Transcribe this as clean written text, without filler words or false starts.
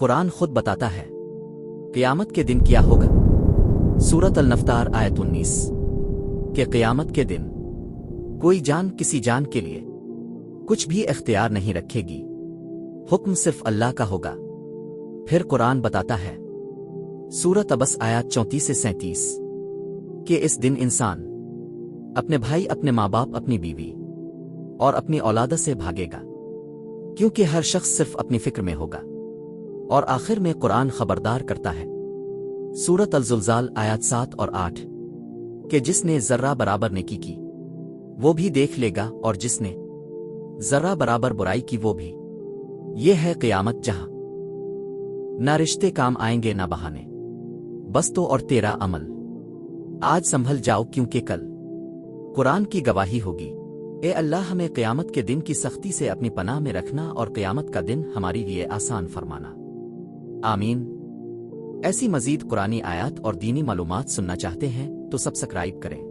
قرآن خود بتاتا ہے قیامت کے دن کیا ہوگا۔ سورۃ النفطار آیت 19 کہ قیامت کے دن کوئی جان کسی جان کے لیے کچھ بھی اختیار نہیں رکھے گی، حکم صرف اللہ کا ہوگا۔ پھر قرآن بتاتا ہے سورۃ عبس آیات 34 سے 37 کہ اس دن انسان اپنے بھائی، اپنے ماں باپ، اپنی بیوی اور اپنی اولاد سے بھاگے گا، کیونکہ ہر شخص صرف اپنی فکر میں ہوگا۔ اور آخر میں قرآن خبردار کرتا ہے سورۃ الزلزال آیات 7 اور 8 کہ جس نے ذرہ برابر نیکی کی وہ بھی دیکھ لے گا، اور جس نے ذرہ برابر برائی کی وہ بھی۔ یہ ہے قیامت، جہاں نہ رشتے کام آئیں گے نہ بہانے، بس تو اور تیرا عمل۔ آج سنبھل جاؤ، کیونکہ کل قرآن کی گواہی ہوگی۔ اے اللہ، ہمیں قیامت کے دن کی سختی سے اپنی پناہ میں رکھنا اور قیامت کا دن ہماری لیے آسان فرمانا، آمین۔ ایسی مزید قرآنی آیات اور دینی معلومات سننا چاہتے ہیں تو سبسکرائب کریں۔